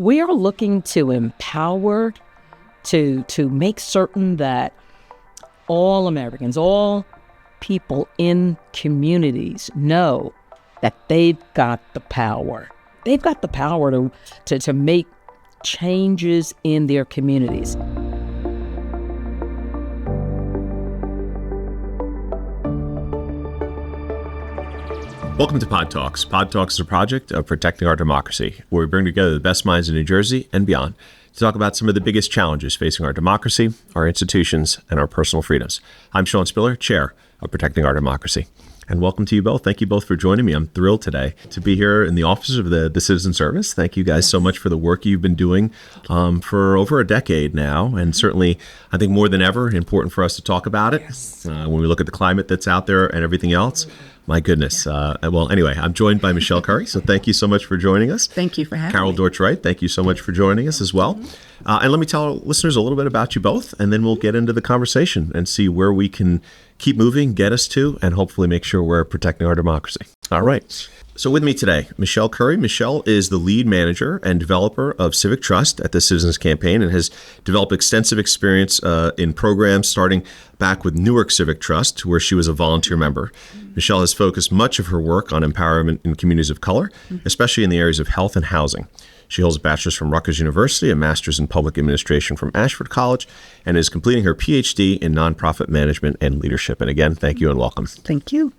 We are looking to empower, to make certain that all Americans, all people in communities know that they've got the power. They've got the power to make changes in their communities. Welcome to Pod Talks. Pod Talks is a project of protecting our democracy, where we bring together the best minds in New Jersey and beyond to talk about some of the biggest challenges facing our democracy, our institutions, and our personal freedoms. I'm Sean Spiller, Chair of Protecting Our Democracy. And welcome to you both. Thank you both for joining me. I'm thrilled today to be here in the office of the Citizen Service. Thank you guys so much for the work you've been doing for over a decade now. And certainly, I think more than ever, important for us to talk about it. Yes. When we look at the climate that's out there and everything else. My goodness. Well, anyway, I'm joined by Michelle Curry. So thank you so much for joining us. Thank you for having Carole me. Dortch-Wright, thank you so much for joining us as well. And let me tell our listeners a little bit about you both, and then we'll get into the conversation and see where we can keep moving, get us to, and hopefully make sure we're protecting our democracy. All right. So with me today, Michelle Curry. Michelle is the lead manager and developer of Civic Trust at the Citizens Campaign and has developed extensive experience in programs starting back with Newark Civic Trust, where she was a volunteer member. Michelle has focused much of her work on empowerment in communities of color, especially in the areas of health and housing. She holds a bachelor's from Rutgers University, a master's in public administration from Ashford College, and is completing her PhD in nonprofit management and leadership. And again, thank you and welcome. Thank you.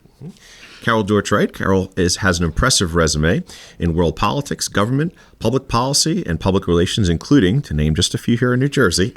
Carole Dortch-Wright. Carole has an impressive resume in world politics, government, public policy, and public relations, including, to name just a few here in New Jersey,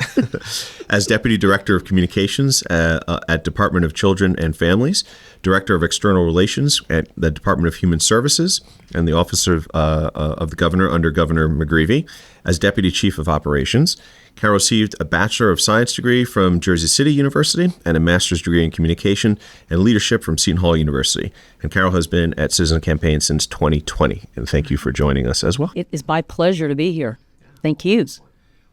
as Deputy Director of Communications at Department of Children and Families, Director of External Relations at the Department of Human Services, and the Office of the Governor under Governor McGreevey, as Deputy Chief of Operations. Carole received a Bachelor of Science degree from Jersey City University and a Master's degree in Communication and Leadership from Seton Hall University. And Carole has been at Citizen Campaign since 2020. And thank you for joining us as well. It is my pleasure to be here. Thank you.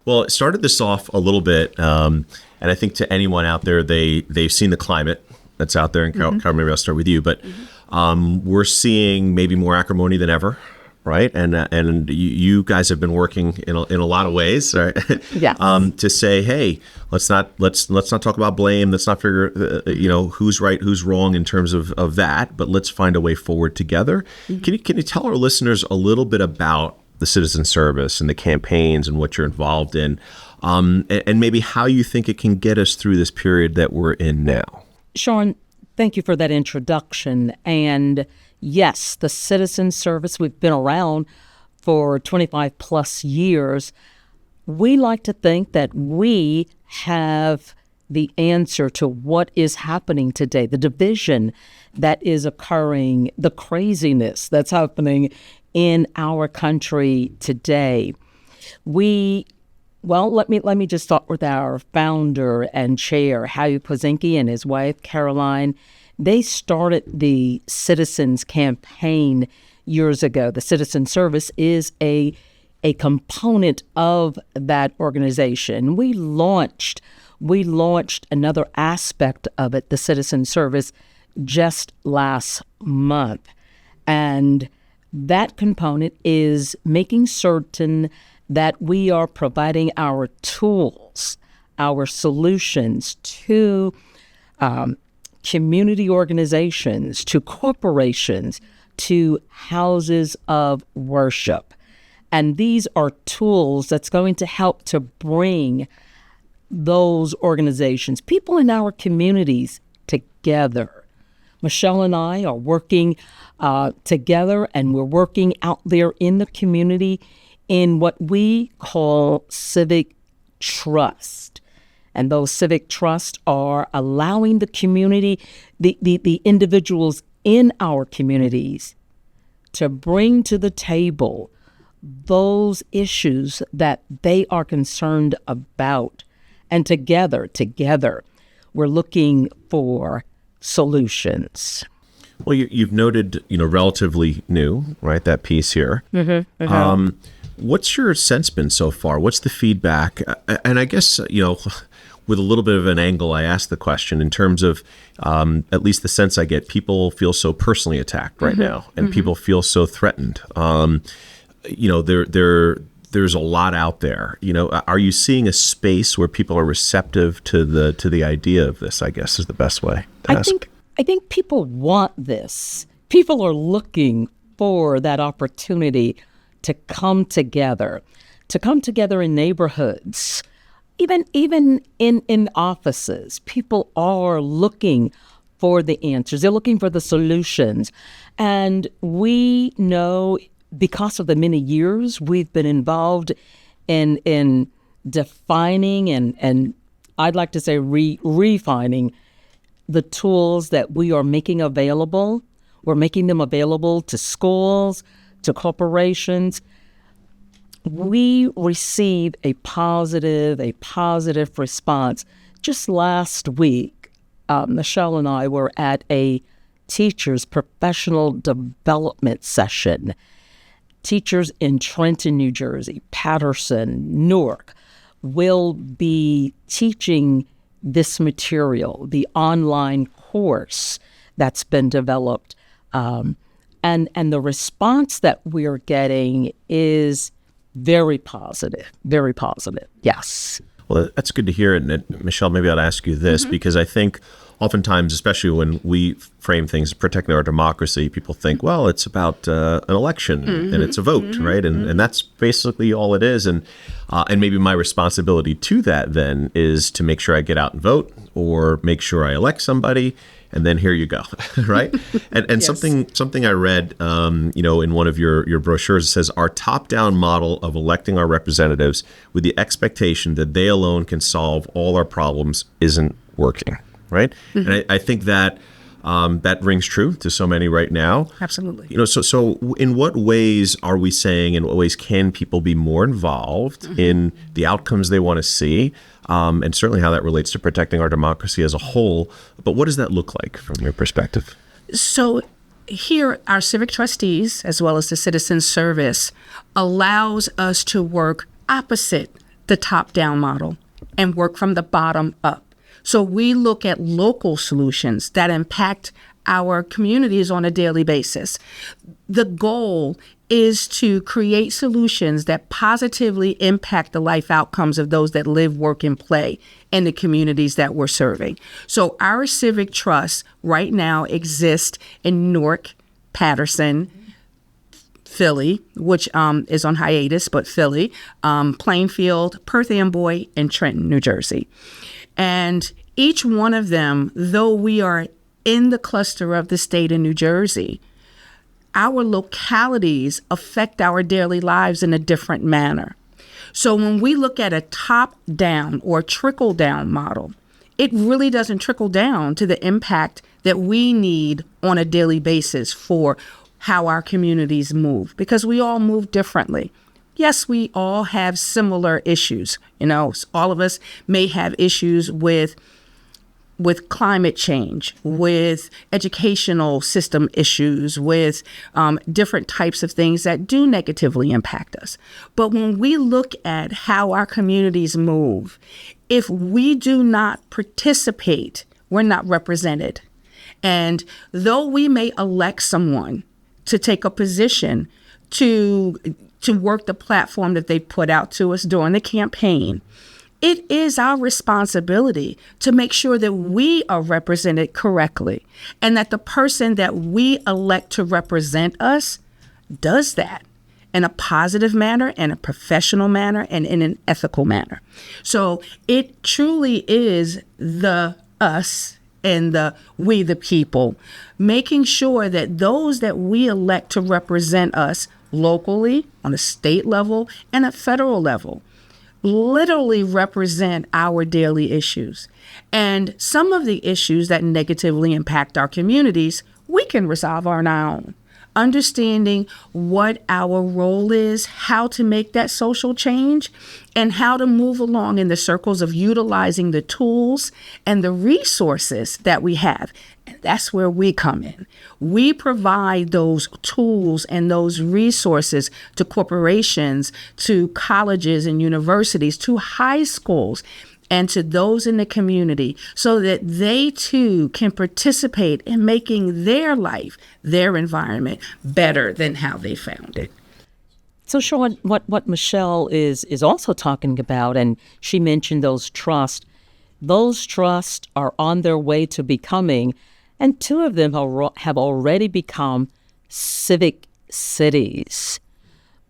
Well, it started this off a little bit, and I think to anyone out there, they've seen the climate that's out there. And Carole, maybe I'll start with you. But we're seeing maybe more acrimony than ever. Right. And you guys have been working in a lot of ways, right? Yeah. To say, hey, let's not talk about blame. Let's not figure, who's right, who's wrong in terms of that. But let's find a way forward together. Can you tell our listeners a little bit about the Citizen Service and the campaigns and what you're involved in, and maybe how you think it can get us through this period that we're in now? Sean, thank you for that introduction. And yes, the Citizen Service, we've been around for 25 plus years. We like to think that we have the answer to what is happening today, the division that is occurring, the craziness that's happening in our country today. Let me just start with our founder and chair, Howie Pozinski, and his wife, Caroline. They started the Citizens Campaign years ago. The Citizen Service is a component of that organization. We launched another aspect of it, the Citizen Service, just last month. And that component is making certain that we are providing our tools, our solutions to community organizations, to corporations, to houses of worship. And these are tools that's going to help to bring those organizations, people in our communities, together. Michelle and I are working together, and we're working out there in the community in what we call civic trust. And those civic trusts are allowing the community, the individuals in our communities, to bring to the table those issues that they are concerned about. And together, we're looking for solutions. Well, you've noted, relatively new, right, that piece here. What's your sense been so far? What's the feedback? And I guess, with a little bit of an angle, I asked the question in terms of, at least the sense I get, people feel so personally attacked right now, and people feel so threatened. there's a lot out there. Are you seeing a space where people are receptive to the idea of this, I guess, is the best way to ask? I think people want this. People are looking for that opportunity to come together in neighborhoods, even in offices. People are looking for the answers. They're looking for the solutions. And we know, because of the many years we've been involved in defining and I'd like to say refining the tools that we are making available. We're making them available to schools, to corporations. We receive a positive response. Just last week, Michelle and I were at a teachers' professional development session. Teachers in Trenton, New Jersey, Patterson, Newark will be teaching this material, the online course that's been developed. And the response that we're getting is very positive, yes. Well, that's good to hear. And Michelle, maybe I'll ask you this, because I think oftentimes, especially when we frame things protecting our democracy, people think, well, it's about an election and it's a vote, right? And that's basically all it is. And maybe my responsibility to that then is to make sure I get out and vote, or make sure I elect somebody, and then here you go, right? And yes. something I read, in one of your brochures, says our top-down model of electing our representatives with the expectation that they alone can solve all our problems isn't working, right? And I think that that rings true to so many right now. Absolutely. So in what ways are we saying, in what ways can people be more involved in the outcomes they want to see? And certainly how that relates to protecting our democracy as a whole. But what does that look like from your perspective? So here, our civic trustees, as well as the citizen service, allows us to work opposite the top-down model and work from the bottom up. So we look at local solutions that impact our communities on a daily basis. The goal is to create solutions that positively impact the life outcomes of those that live, work, and play in the communities that we're serving. So our civic trust right now exists in Newark, Patterson, Philly, which is on hiatus, but Philly, Plainfield, Perth Amboy, and Trenton, New Jersey. And each one of them, though we are in the cluster of the state of New Jersey, our localities affect our daily lives in a different manner. So when we look at a top-down or trickle-down model, it really doesn't trickle down to the impact that we need on a daily basis for how our communities move, because we all move differently. Yes, we all have similar issues. All of us may have issues with climate change, with educational system issues, with different types of things that do negatively impact us. But when we look at how our communities move, if we do not participate, we're not represented. And though we may elect someone to take a position to work the platform that they put out to us during the campaign, it is our responsibility to make sure that we are represented correctly and that the person that we elect to represent us does that in a positive manner, in a professional manner, and in an ethical manner. So it truly is the us and the we the people, making sure that those that we elect to represent us locally, on a state level, and at federal level, literally represent our daily issues. And some of the issues that negatively impact our communities, we can resolve on our own. Understanding what our role is, how to make that social change, and how to move along in the circles of utilizing the tools and the resources that we have. And that's where we come in. We provide those tools and those resources to corporations, to colleges and universities, to high schools, and to those in the community so that they too can participate in making their life, their environment better than how they found it. So, Sean, what Michelle is also talking about, and she mentioned those trusts are on their way to becoming, and two of them have already become civic cities.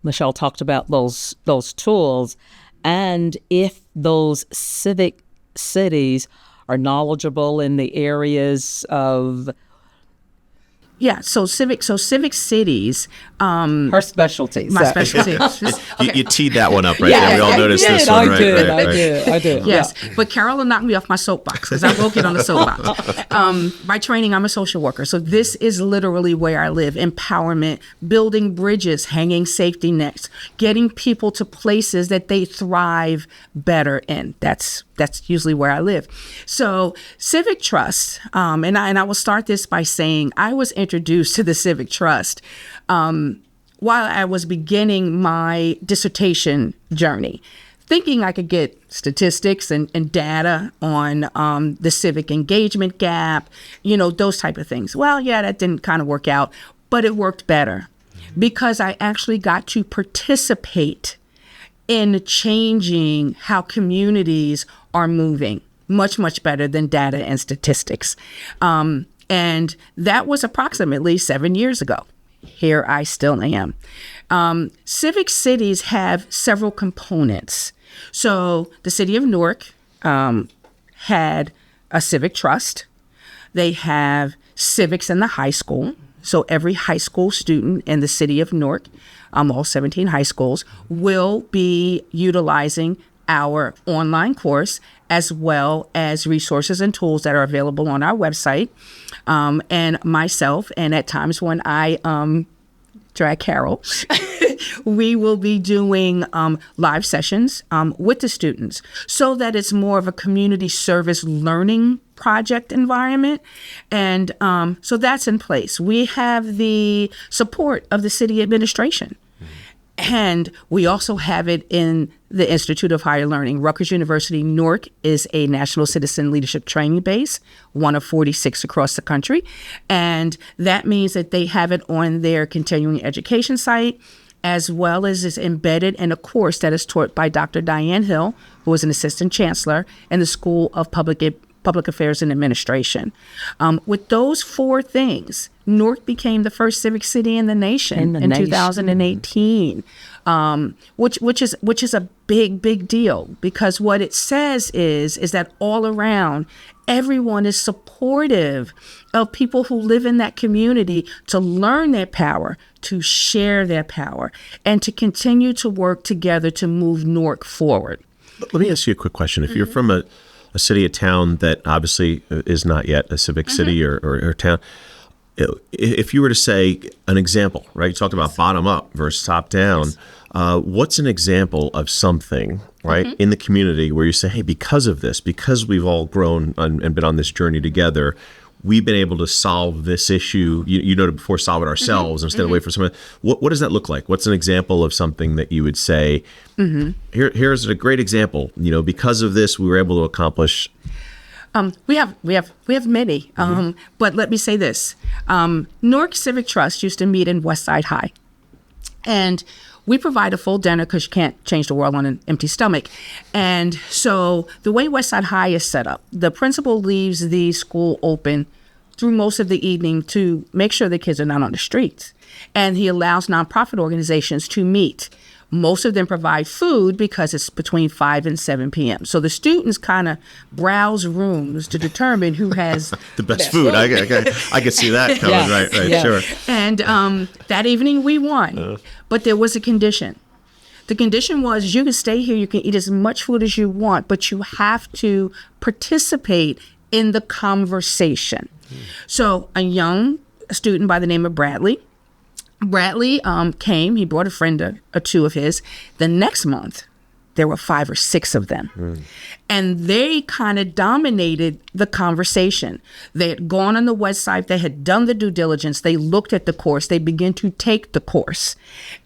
Michelle talked about those tools, and if those civic cities are knowledgeable in the areas of civic cities. her specialty. My specialty. You teed that one up right there. We all noticed this one, right? I did. Yes, but Carole will knock me off my soapbox because I will get on the soapbox. By training, I'm a social worker. So this is literally where I live. Empowerment, building bridges, hanging safety nets, getting people to places that they thrive better in. That's usually where I live. So Civic Trust, and I will start this by saying I was introduced to the Civic Trust while I was beginning my dissertation journey, thinking I could get statistics and data on the civic engagement gap, those type of things. Well, yeah, that didn't kind of work out, but it worked better because I actually got to participate in changing how communities are moving much, much better than data and statistics. And that was approximately 7 years ago. Here I still am. Civic cities have several components. So the city of Newark had a civic trust. They have civics in the high school. So every high school student in the city of Newark, all 17 high schools, will be utilizing our online course as well as resources and tools that are available on our website. And myself, and at times when I drag Carole, we will be doing live sessions with the students so that it's more of a community service learning project environment. And so that's in place. We have the support of the city administration. And we also have it in the Institute of Higher Learning. Rutgers University Newark is a National Citizen Leadership Training base, one of 46 across the country. And that means that they have it on their continuing education site, as well as is embedded in a course that is taught by Dr. Diane Hill, who is an assistant chancellor in the School of Public Affairs and Administration. With those four things, Newark became the first civic city in the nation in 2018, which is a big deal, because what it says is that all around, everyone is supportive of people who live in that community to learn their power, to share their power, and to continue to work together to move Newark forward. Let me ask you a quick question. If you're from a city, a town that obviously is not yet a civic city or town, if you were to say an example, right? You talked about bottom up versus top down. Yes. What's an example of something, right, in the community where you say, hey, because of this, because we've all grown and been on this journey together, we've been able to solve this issue, you noted before, solve it ourselves instead of wait for someone. What does that look like? What's an example of something that you would say, here's a great example, because of this, we were able to accomplish. We have many, but let me say this. Newark Civic Trust used to meet in West Side High, and we provide a full dinner because you can't change the world on an empty stomach. And so the way West Side High is set up, the principal leaves the school open through most of the evening to make sure the kids are not on the streets. And he allows nonprofit organizations to meet. Most of them provide food because it's between 5 and 7 p.m. So the students kind of browse rooms to determine who has the best food. I could see that coming. Yes. Right, yeah. Sure. And that evening we won, but there was a condition. The condition was you can stay here, you can eat as much food as you want, but you have to participate in the conversation. So a young student by the name of Bradley came. He brought a friend or two of his. The next month, there were 5 or 6 of them. And they kind of dominated the conversation. They had gone on the website. They had done the due diligence. They looked at the course. They began to take the course.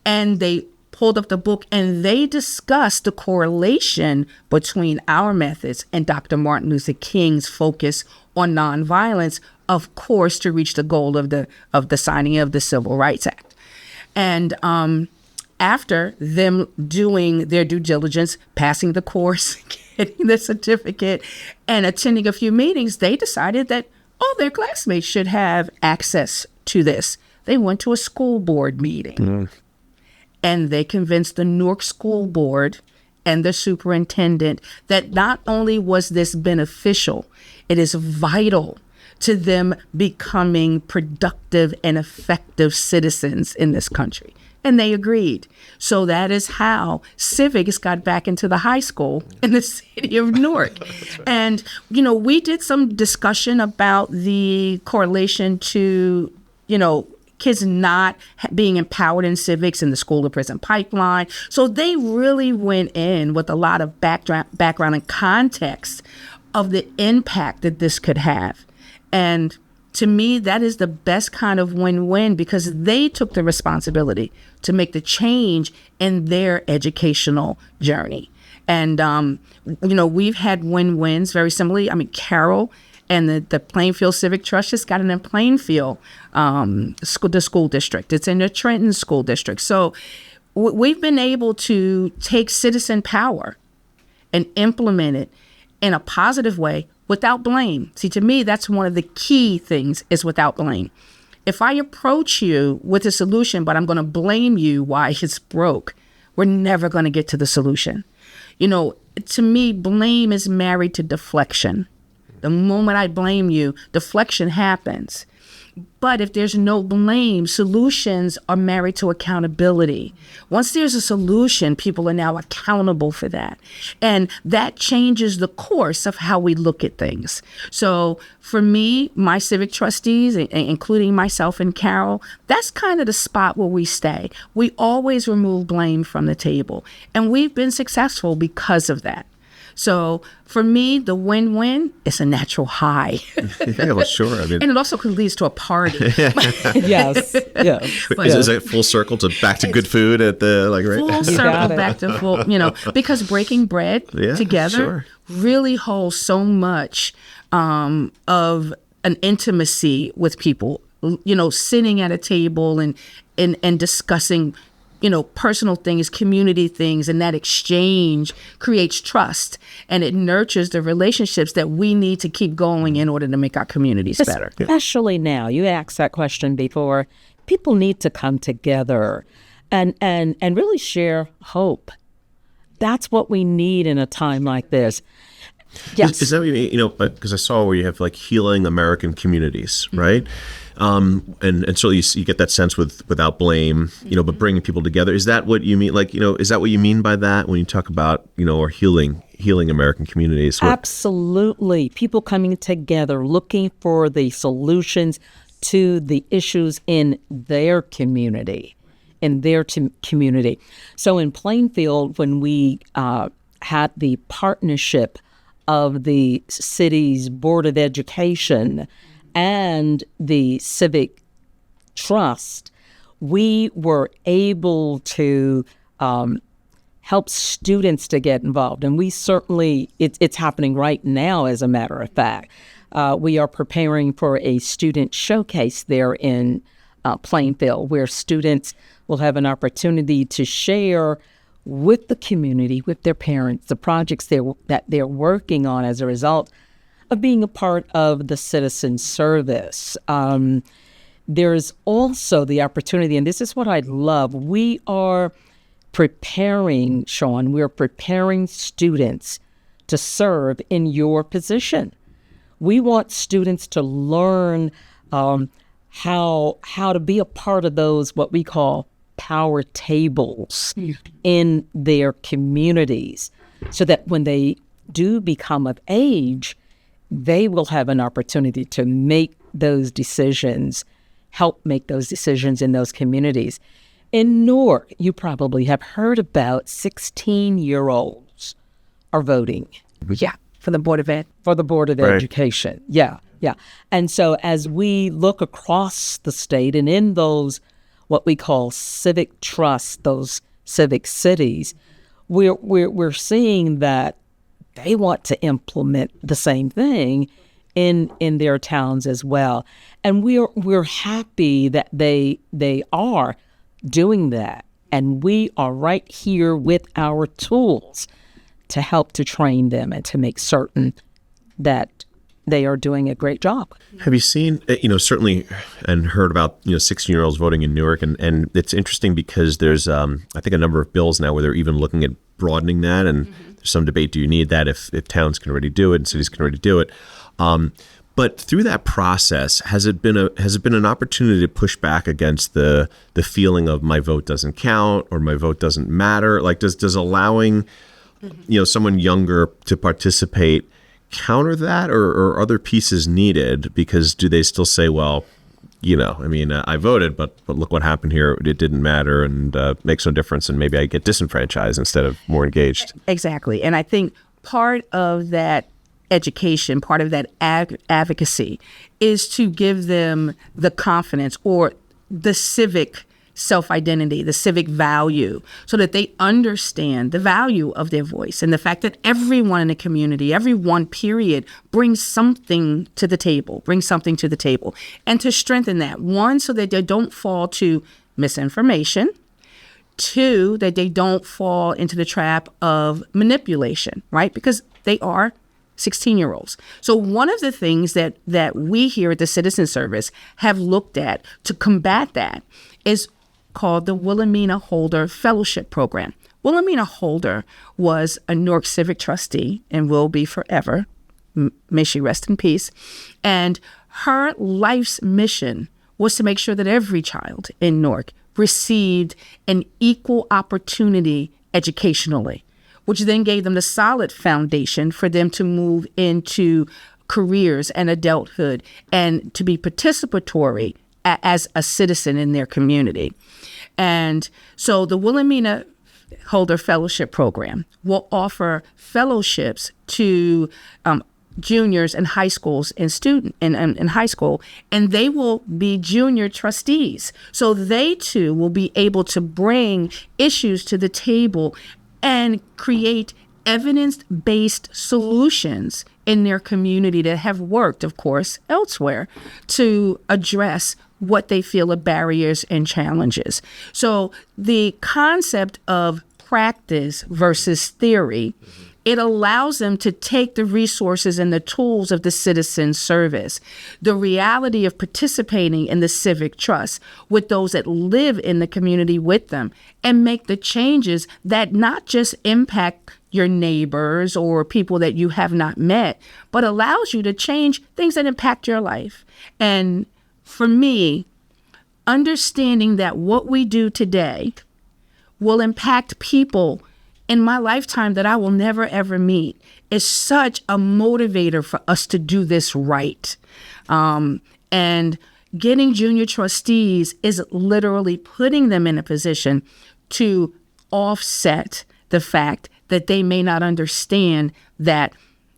And they pulled up the book and they discussed the correlation between our methods and Dr. Martin Luther King's focus on nonviolence, of course, to reach the goal of the signing of the Civil Rights Act. And after them doing their due diligence, passing the course, getting the certificate, and attending a few meetings, they decided that all their classmates should have access to this. They went to a school board meeting and they convinced the Newark School Board and the superintendent that not only was this beneficial, it is vital to them becoming productive and effective citizens in this country. And they agreed. So that is how Civic got back into the high school in the city of Newark. Right. And, we did some discussion about the correlation to, kids not being empowered in civics in the school to prison pipeline. So they really went in with a lot of background and context of the impact that this could have. And to me, that is the best kind of win-win, because they took the responsibility to make the change in their educational journey. And, we've had win-wins very similarly. I mean, Carole and the Plainfield Civic Trust just got in Plainfield, the school district. It's in the Trenton School District. So we've been able to take citizen power and implement it in a positive way without blame. See, to me, that's one of the key things, is without blame. If I approach you with a solution, but I'm going to blame you why it's broke, we're never going to get to the solution. To me, blame is married to deflection. The moment I blame you, deflection happens. But if there's no blame, solutions are married to accountability. Once there's a solution, people are now accountable for that. And that changes the course of how we look at things. So for me, my civic trustees, including myself and Carole, that's kind of the spot where we stay. We always remove blame from the table. And we've been successful because of that. So for me, the win-win is a natural high. Yeah, well, sure. I mean, and it also could lead to a party. Yes. Is it full circle to back to good food at the right? Full circle back to full, because breaking bread together really holds so much of an intimacy with people. Sitting at a table and discussing personal things, community things, and that exchange creates trust, and it nurtures the relationships that we need to keep going in order to make our communities better. Especially now, you asked that question before, people need to come together and really share hope. That's what we need in a time like this. Yes. Is that what you mean? Because I saw where you have healing American communities, right? And so you get that sense without blame, but bringing people together. Is that what you mean? Is that what you mean by that when you talk about, or healing American communities? Absolutely. People coming together, looking for the solutions to the issues in their community, community. So in Plainfield, when we had the partnership of the city's Board of Education and the Civic Trust, we were able to help students to get involved. And we certainly, it's happening right now, as a matter of fact. We are preparing for a student showcase there in Plainfield, where students will have an opportunity to share with the community, with their parents, the projects that they're working on as a result of being a part of the citizen service. There's also the opportunity, and this is what I love, we are preparing, Sean, we're preparing students to serve in your position. We want students to learn how to be a part of those, what we call power tables in their communities, so that when they do become of age, they will have an opportunity to make those decisions, help make those decisions in those communities. In Newark, you probably have heard about 16-year-olds are voting. Yeah, for the Board of Ed. For the Board of Education. Yeah. And so as we look across the state and in those what we call civic trusts, those civic cities, we're seeing that they want to implement the same thing in their towns as well. And we're happy that they are doing that And we are right here with our tools to help to train them and to make certain that they are doing a great job. Have you seen, certainly, and heard about, 16-year-olds voting in Newark, and it's interesting because there's, I think, a number of bills now where they're even looking at broadening that, and there's some debate, do you need that if towns can already do it and cities can already do it? But through that process, has it been an opportunity to push back against the feeling of my vote doesn't count or my vote doesn't matter? Like, does allowing, someone younger to participate counter that, or are other pieces needed? Because do they still say, well, I voted, but look what happened here. It didn't matter and makes no difference. And maybe I get disenfranchised instead of more engaged. Exactly. And I think part of that education, part of that advocacy is to give them the confidence or the civic self-identity, the civic value, so that they understand the value of their voice and the fact that everyone in the community, everyone, period, brings something to the table, and to strengthen that. One, so that they don't fall to misinformation. Two, that they don't fall into the trap of manipulation, right? Because they are 16-year-olds. So one of the things that we here at the Citizen Service have looked at to combat that is called the Wilhelmina Holder Fellowship Program. Wilhelmina Holder was a Newark Civic trustee and will be forever. May she rest in peace. And her life's mission was to make sure that every child in Newark received an equal opportunity educationally, which then gave them the solid foundation for them to move into careers and adulthood and to be participatory as a citizen in their community. And so the Wilhelmina Holder Fellowship Program will offer fellowships to juniors in high schools and in high school, and they will be junior trustees. So they too will be able to bring issues to the table and create evidence-based solutions in their community that have worked, of course, elsewhere to address what they feel are barriers and challenges. So the concept of practice versus theory, it allows them to take the resources and the tools of the citizen service, the reality of participating in the civic trust with those that live in the community with them, and make the changes that not just impact your neighbors or people that you have not met, but allows you to change things that impact your life. And for me, understanding that what we do today will impact people in my lifetime that I will never, ever meet is such a motivator for us to do this right. And getting junior trustees is literally putting them in a position to offset the fact that they may not understand that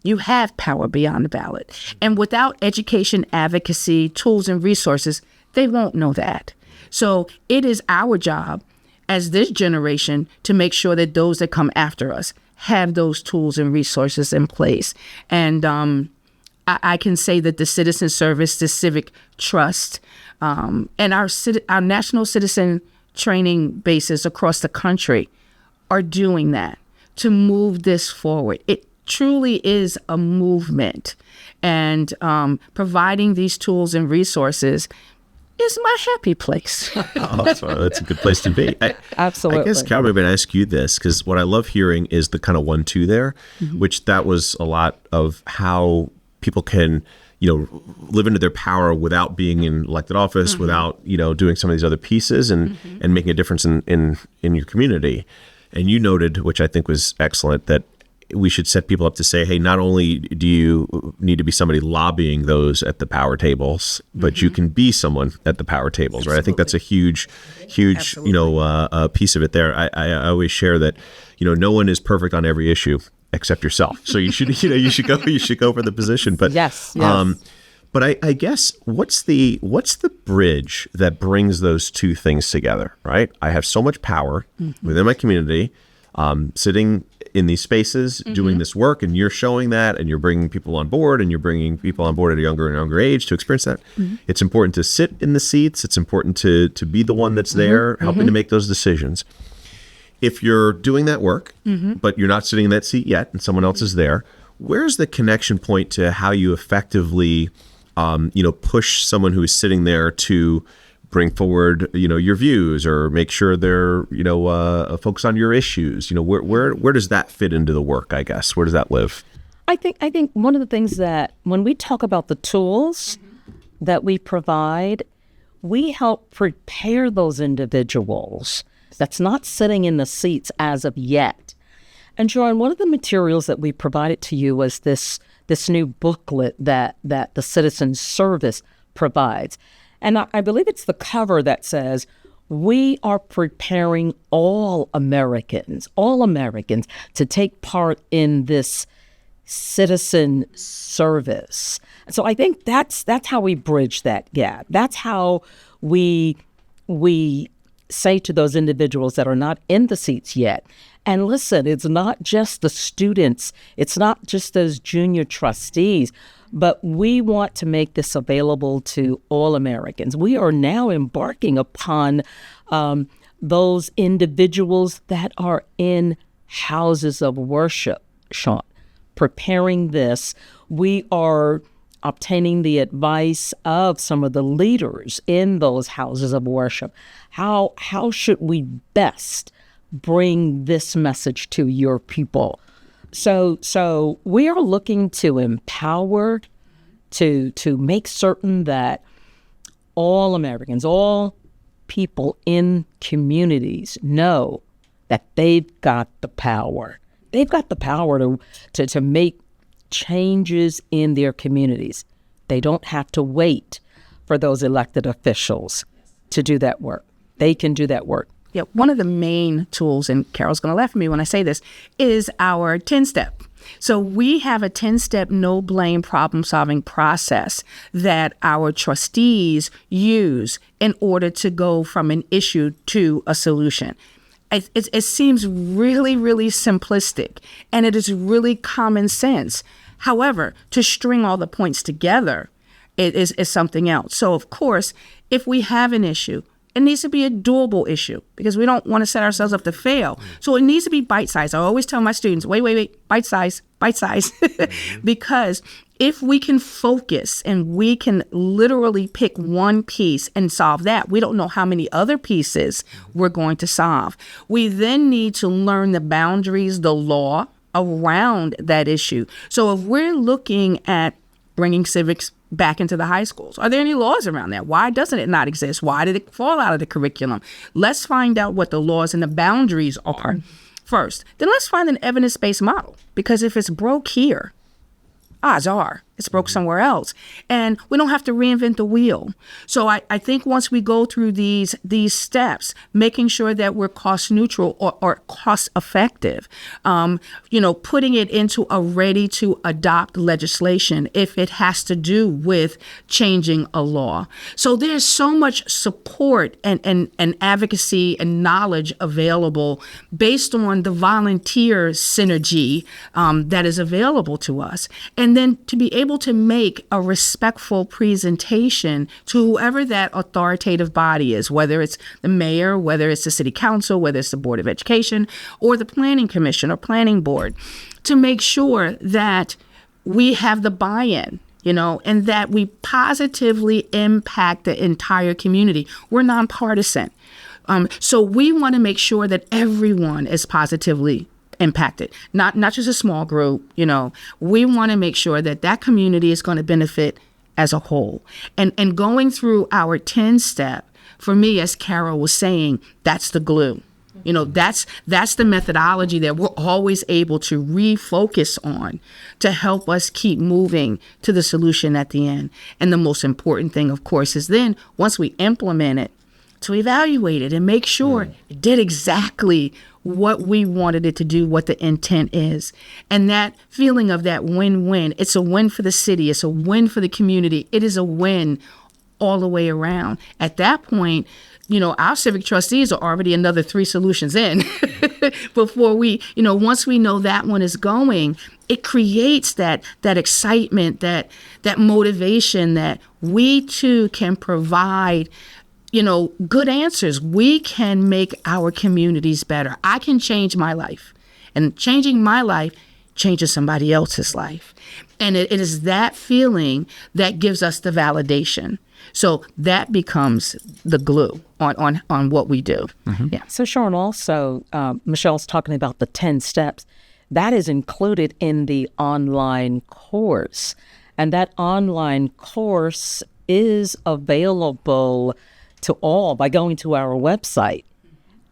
you have power beyond the ballot. And without education, advocacy, tools, and resources, they won't know that. So it is our job as this generation to make sure that those that come after us have those tools and resources in place. And I can say that the Citizen Service, the Civic Trust, and our national citizen training bases across the country are doing that to move this forward. It truly is a movement, and providing these tools and resources is my happy place. That's a good place to be. Absolutely. I guess, Carole, maybe I ask you this, because what I love hearing is the kind of 1-2 there, which that was a lot of how people can, live into their power without being in elected office, without, doing some of these other pieces and making a difference in your community. And you noted, which I think was excellent, that we should set people up to say, hey, not only do you need to be somebody lobbying those at the power tables, but you can be someone at the power tables, right? I think that's a huge, piece of it there. I always share that, no one is perfect on every issue except yourself. So you should, you should go for the position. But yes. But I guess what's the bridge that brings those two things together, right? I have so much power within my community, sitting in these spaces doing this work, and you're showing that, and you're bringing people on board, and you're bringing people on board at a younger and younger age to experience that. It's important to sit in the seats. It's important to be the one that's there helping to make those decisions. If you're doing that work, but you're not sitting in that seat yet and someone else is there, where's the connection point to how you effectively, push someone who is sitting there to bring forward, your views, or make sure they're, focus on your issues? Where does that fit into the work, I guess? Where does that live? I think one of the things that when we talk about the tools that we provide, we help prepare those individuals that's not sitting in the seats as of yet. And Sharon, one of the materials that we provided to you was this new booklet that the Citizen Service provides. And I believe it's the cover that says, we are preparing all Americans to take part in this citizen service. So I think that's how we bridge that gap. That's how we say to those individuals that are not in the seats yet, and listen, it's not just the students, it's not just those junior trustees, but we want to make this available to all Americans. We are now embarking upon those individuals that are in houses of worship, Sean. Preparing this, we are obtaining the advice of some of the leaders in those houses of worship. How should we best bring this message to your people? So we are looking to empower, to make certain that all Americans, all people in communities know that they've got the power. They've got the power to make changes in their communities. They don't have to wait for those elected officials to do that work. They can do that work. Yeah, one of the main tools, and Carole's going to laugh at me when I say this, is our 10-step. So we have a 10-step no-blame problem-solving process that our trustees use in order to go from an issue to a solution. It seems really, really simplistic, and it is really common sense. However, to string all the points together is something else. So, of course, if we have an issue, it needs to be a doable issue because we don't want to set ourselves up to fail. So it needs to be bite-sized. I always tell my students, wait, bite-size. Because if we can focus and we can literally pick one piece and solve that, we don't know how many other pieces we're going to solve. We then need to learn the boundaries, the law around that issue. So if we're looking at bringing civics back into the high schools, are there any laws around that? Why doesn't it not exist? Why did it fall out of the curriculum? Let's find out what the laws and the boundaries are first. Then let's find an evidence-based model, because if it's broke here, odds are it's broke somewhere else. And we don't have to reinvent the wheel. So I think once we go through these steps, making sure that we're cost neutral or cost effective, putting it into a ready to adopt legislation if it has to do with changing a law. So there's so much support and advocacy and knowledge available based on the volunteer synergy that is available to us. And then to be able to make a respectful presentation to whoever that authoritative body is, whether it's the mayor, whether it's the city council, whether it's the Board of Education, or the planning commission or planning board, to make sure that we have the buy-in, and that we positively impact the entire community. We're nonpartisan. So we want to make sure that everyone is positively impacted, not just a small group. We want to make sure that community is going to benefit as a whole. And going through our 10-step, for me, as Carole was saying, that's the glue. That's the methodology that we're always able to refocus on to help us keep moving to the solution at the end. And the most important thing, of course, is then once we implement it, to evaluate it and make sure it did exactly what we wanted it to do, what the intent is. And that feeling of that win-win, it's a win for the city, it's a win for the community, it is a win all the way around. At that point, our civic trustees are already another 3 solutions in before we, once we know that one is going, it creates that excitement, that motivation that we too can provide, good answers. We can make our communities better. I can change my life, and changing my life changes somebody else's life. And it is that feeling that gives us the validation. So that becomes the glue on what we do. Mm-hmm. Yeah. So Sharon, also, Michelle's talking about the 10 steps. That is included in the online course. And that online course is available to all by going to our website,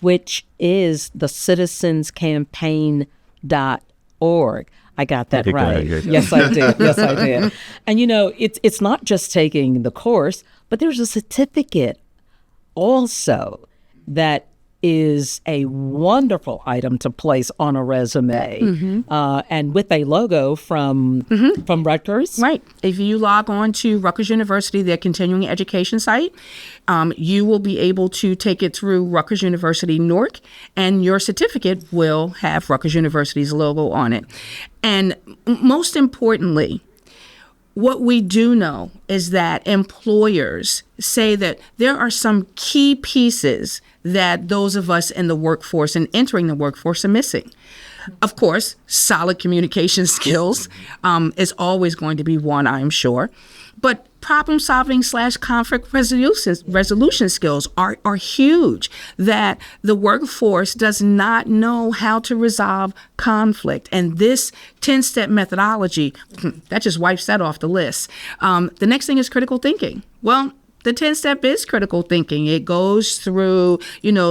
which is thecitizenscampaign.org. I got that right. Yes, I did. Yes, I did. And it's not just taking the course, but there's a certificate also that is a wonderful item to place on a resume, and with a logo from Rutgers. Right. If you log on to Rutgers University, their continuing education site, you will be able to take it through Rutgers University Newark, and your certificate will have Rutgers University's logo on it. And most importantly, what we do know is that employers say that there are some key pieces that those of us in the workforce and entering the workforce are missing. Of course, solid communication skills is always going to be one, I'm sure. But problem solving / conflict resolution skills are huge, that the workforce does not know how to resolve conflict. And this 10-step methodology, that just wipes that off the list. The next thing is critical thinking. Well, the 10-step is critical thinking. It goes through,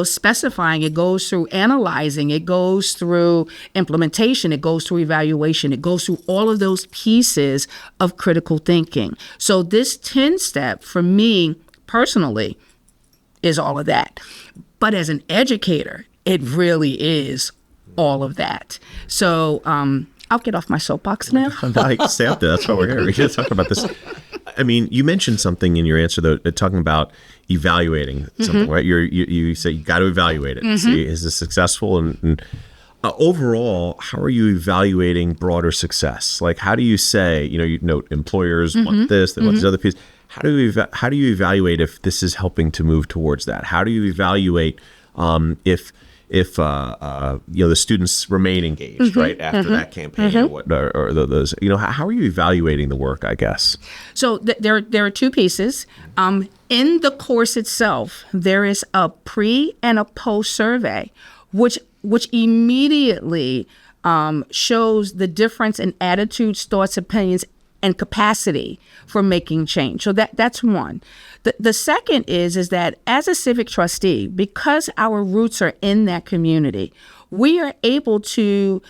specifying. It goes through analyzing. It goes through implementation. It goes through evaluation. It goes through all of those pieces of critical thinking. So this 10-step, for me personally, is all of that. But as an educator, it really is all of that. So I'll get off my soapbox now. Stay up there. That's why we're here. We're going to talk about this. I mean, you mentioned something in your answer, though, talking about evaluating something, right? You say you got to evaluate it. See, is this successful? And overall, how are you evaluating broader success? Like, how do you say, you note employers want this, they want these other pieces. How do you evaluate if this is helping to move towards that? How do you evaluate if the students remain engaged right after that campaign or those, how are you evaluating the work, I guess? So there are 2 pieces. In the course itself, there is a pre and a post survey, which immediately shows the difference in attitudes, thoughts, opinions, and capacity for making change. So that's one. The second is that as a civic trustee, because our roots are in that community, we are able to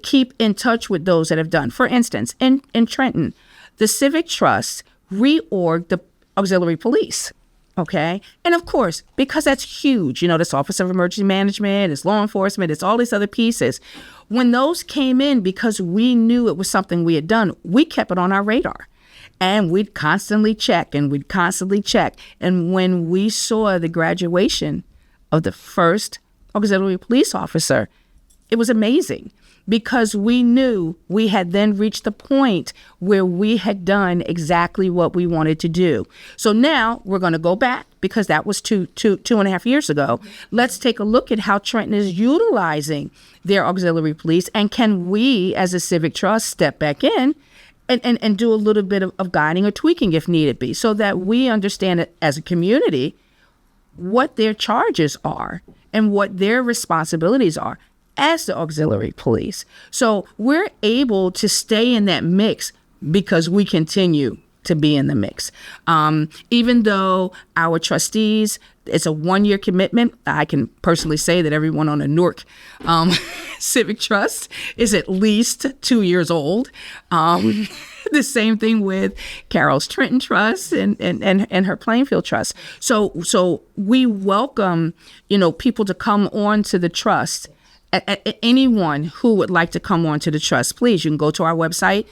keep in touch with those that have done. For instance, in Trenton, the Civic Trust reorged the auxiliary police. Okay. And of course, because that's huge, this Office of Emergency Management, it's law enforcement, it's all these other pieces. When those came in, because we knew it was something we had done, we kept it on our radar. And we'd constantly check. And when we saw the graduation of the first auxiliary police officer, it was amazing, because we knew we had then reached the point where we had done exactly what we wanted to do. So now we're going to go back, because that was two and a half years ago. Let's take a look at how Trenton is utilizing their auxiliary police, and can we as a civic trust step back in and do a little bit of guiding or tweaking if needed be, so that we understand it as a community what their charges are and what their responsibilities are as the auxiliary police. So we're able to stay in that mix because we continue to be in the mix. Even though our trustees, it's a 1-year commitment, I can personally say that everyone on the Newark Civic Trust is at least 2 years old. The same thing with Carole's Trenton Trust and her Plainfield Trust. So we welcome, people to come on to the trust. Anyone who would like to come on to the trust, please, you can go to our website,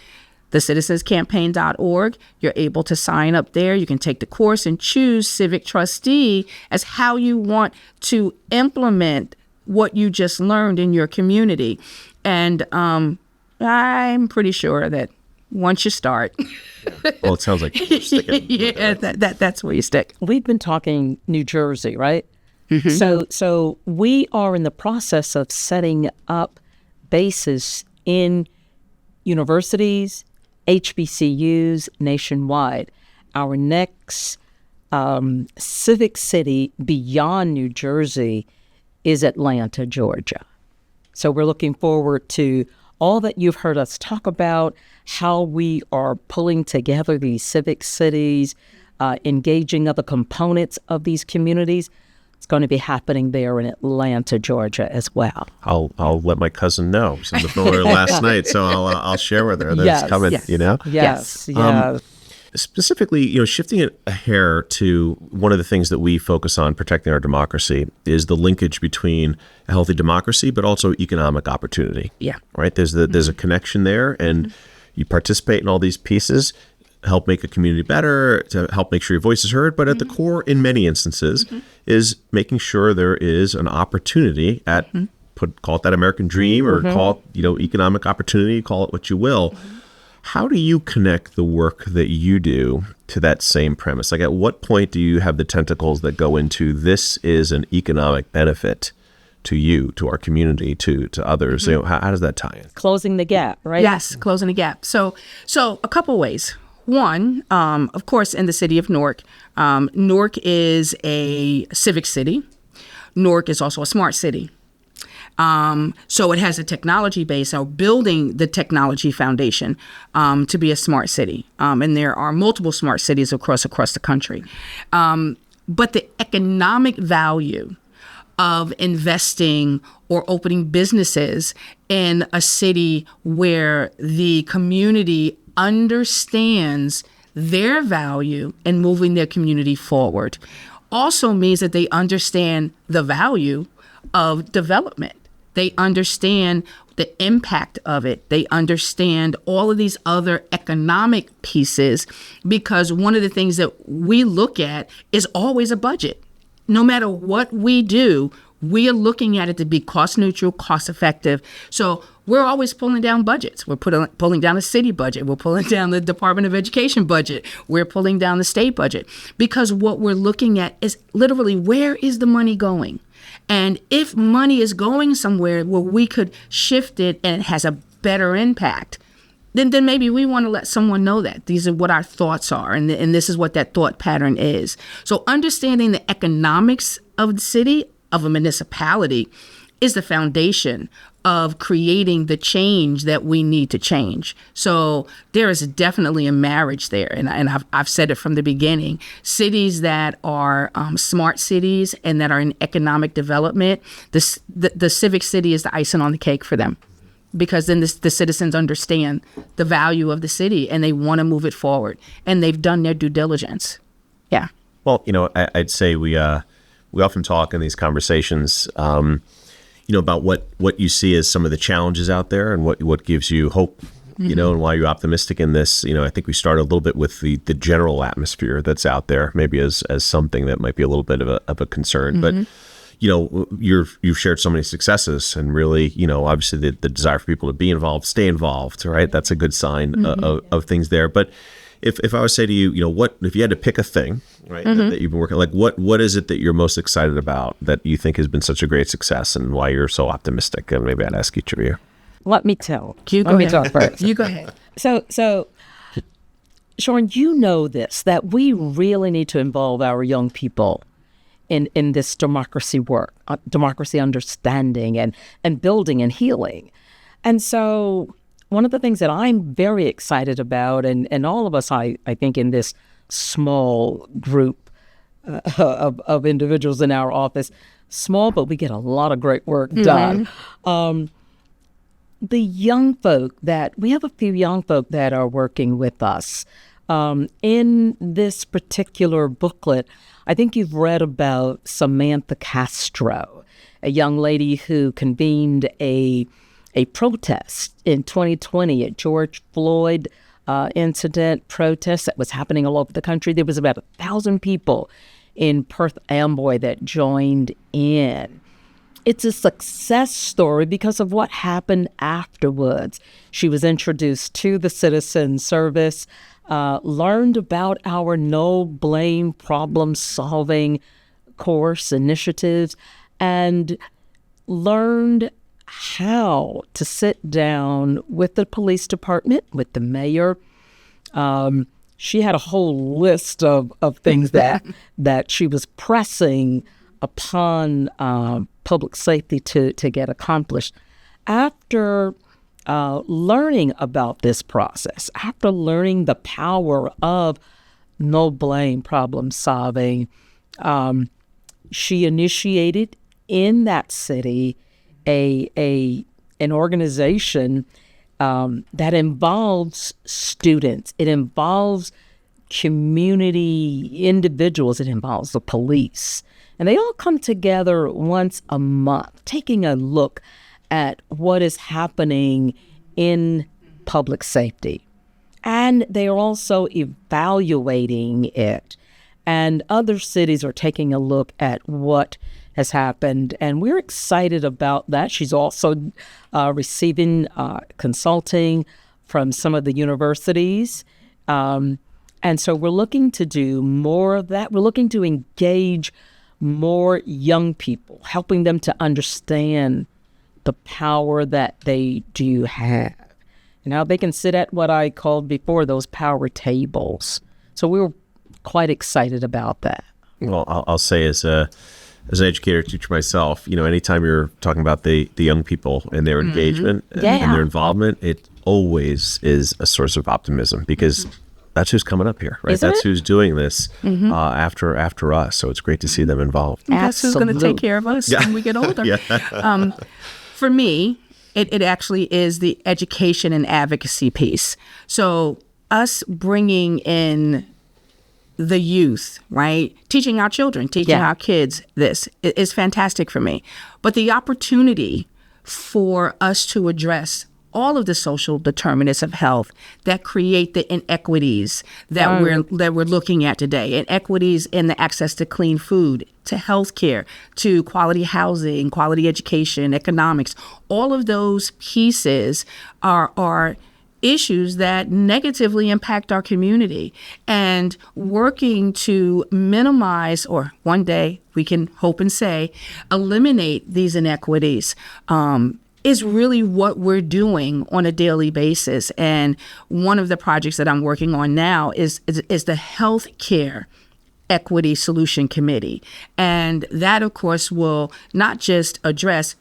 thecitizenscampaign.org. You're able to sign up there. You can take the course and choose Civic Trustee as how you want to implement what you just learned in your community. And I'm pretty sure that once you start, Well, it sounds like you're sticking. yeah, that's where you stick. We've been talking New Jersey, right? So we are in the process of setting up bases in universities, HBCUs nationwide. Our next civic city beyond New Jersey is Atlanta, Georgia. So we're looking forward to all that you've heard us talk about, how we are pulling together these civic cities, engaging other components of these communities. It's going to be happening there in Atlanta, Georgia as well. I'll let my cousin know. She was on the phone with her last night, so I'll share with her that it's coming. Yes. You know. Yes. Yeah. Specifically, shifting it a hair to one of the things that we focus on protecting our democracy is the linkage between a healthy democracy, but also economic opportunity. Yeah. Right. There's a connection there, and you participate in all these pieces, help make a community better, to help make sure your voice is heard. But at the core, in many instances, is making sure there is an opportunity at call it that American dream, or call it economic opportunity, call it what you will. How do you connect the work that you do to that same premise? Like, at what point do you have the tentacles that go into this is an economic benefit to you, to our community, to others? How does that tie in? Closing the gap, right? Yes, closing the gap. So a couple ways. One, of course, in the city of Newark, Newark is a civic city. Newark is also a smart city. So it has a technology base, or building the technology foundation to be a smart city. And there are multiple smart cities across the country. But the economic value of investing or opening businesses in a city where the community understands their value in moving their community forward also means that they understand the value of development. They understand the impact of it. They understand all of these other economic pieces, because one of the things that we look at is always a budget. No matter what we do, we are looking at it to be cost neutral, cost effective. So we're always pulling down budgets. We're pulling down the city budget. We're pulling down the Department of Education budget. We're pulling down the state budget, because what we're looking at is literally, where is the money going? And if money is going somewhere where we could shift it and it has a better impact, then maybe we want to let someone know that these are what our thoughts are, and this is what that thought pattern is. So understanding the economics of the city, of a municipality, is the foundation of creating the change that we need to change. So there is definitely a marriage there. And I've said it from the beginning. Cities that are smart cities and that are in economic development, the civic city is the icing on the cake for them, because then the citizens understand the value of the city and they want to move it forward, and they've done their due diligence. Yeah. Well, I'd say we often talk in these conversations, about what you see as some of the challenges out there, and what gives you hope, and why you're optimistic in this. I think we start a little bit with the general atmosphere that's out there, maybe as something that might be a little bit of a concern. But you've shared so many successes, and really, obviously the desire for people to be involved, stay involved, right? That's a good sign of things there. But if I would say to you, what if you had to pick a thing, right, that you've been working, like what is it that you're most excited about that you think has been such a great success, and why you're so optimistic? And maybe I'd ask each of you. Let me tell. Let me talk first. You go ahead. So, Sharon, that we really need to involve our young people in this democracy work, democracy understanding and building and healing. And so one of the things that I'm very excited about, and all of us, I think, in this small group of individuals in our office, small, but we get a lot of great work done. The young folk we have a few young folk that are working with us. In this particular booklet, I think you've read about Samantha Castro, a young lady who convened a protest in 2020 at George Floyd incident protest that was happening all over the country. There was about 1,000 people in Perth Amboy that joined in. It's a success story because of what happened afterwards. She was introduced to the citizen service, learned about our no blame problem solving course initiatives, and learned how to sit down with the police department, with the mayor. She had a whole list of things that she was pressing upon public safety to get accomplished. After learning about this process, after learning the power of no blame problem solving, she initiated in that city an organization that involves students. It involves community individuals. It involves the police. And they all come together once a month, taking a look at what is happening in public safety. And they are also evaluating it. And other cities are taking a look at what has happened. And we're excited about that. She's also receiving consulting from some of the universities. And so we're looking to do more of that. We're looking to engage more young people, helping them to understand the power that they do have. Now they can sit at what I called before those power tables. So we were quite excited about that. Well, I'll say as an educator, teacher myself, anytime you're talking about the young people and their engagement and their involvement, it always is a source of optimism because that's who's coming up here, right? Isn't That's it? who's doing this after us. So it's great to see them involved. That's who's going to take care of us when we get older. For me, it actually is the education and advocacy piece. So us bringing in the youth, right? Teaching our children, teaching our kids this is fantastic for me. But the opportunity for us to address all of the social determinants of health that create the inequities that we're looking at today. Inequities in the access to clean food, to health care, to quality housing, quality education, economics. All of those pieces are issues that negatively impact our community, and working to minimize, or one day we can hope and say, eliminate these inequities is really what we're doing on a daily basis. And one of the projects that I'm working on now is the Health Care Equity Solution Committee. And that, of course, will not just address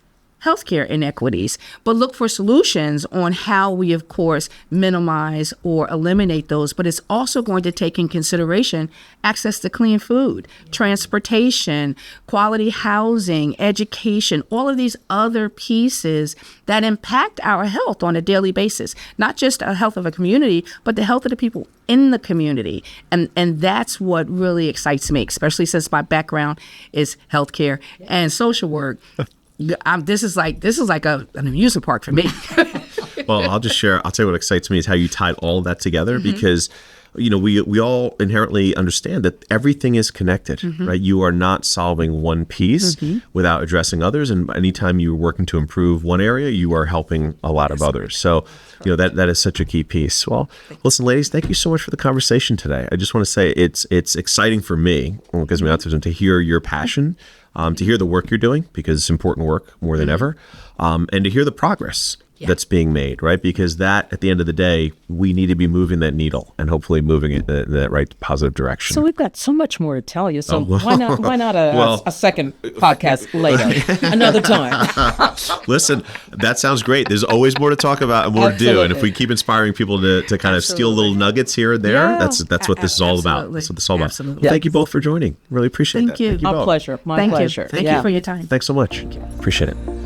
healthcare inequities, but look for solutions on how we, of course, minimize or eliminate those. But it's also going to take in consideration access to clean food, transportation, quality housing, education, all of these other pieces that impact our health on a daily basis, not just the health of a community, but the health of the people in the community. And that's what really excites me, especially since my background is healthcare and social work. This is like an amusement park for me. Well, I'll just share. I'll tell you what excites me is how you tied all of that together because, we all inherently understand that everything is connected, right? You are not solving one piece without addressing others. And anytime you're working to improve one area, you are helping a lot of others. So, that is such a key piece. Well, listen, ladies, thank you so much for the conversation today. I just want to say it's exciting for me, because me optimism, to hear your passion, to hear the work you're doing, because it's important work more than ever, and to hear the progress that's being made, right? Because that, at the end of the day, we need to be moving that needle and hopefully moving it in that right positive direction. So we've got so much more to tell you. So why not a second podcast later, another time? Listen, that sounds great. There's always more to talk about and more to do. And if we keep inspiring people to kind of steal little nuggets here and there, that's what this is all about. That's what this is all about. Absolutely. Well, thank you both for joining. Really appreciate that. Thank you. My both. pleasure. My pleasure. Thank you for your time. Thanks so much. Appreciate it.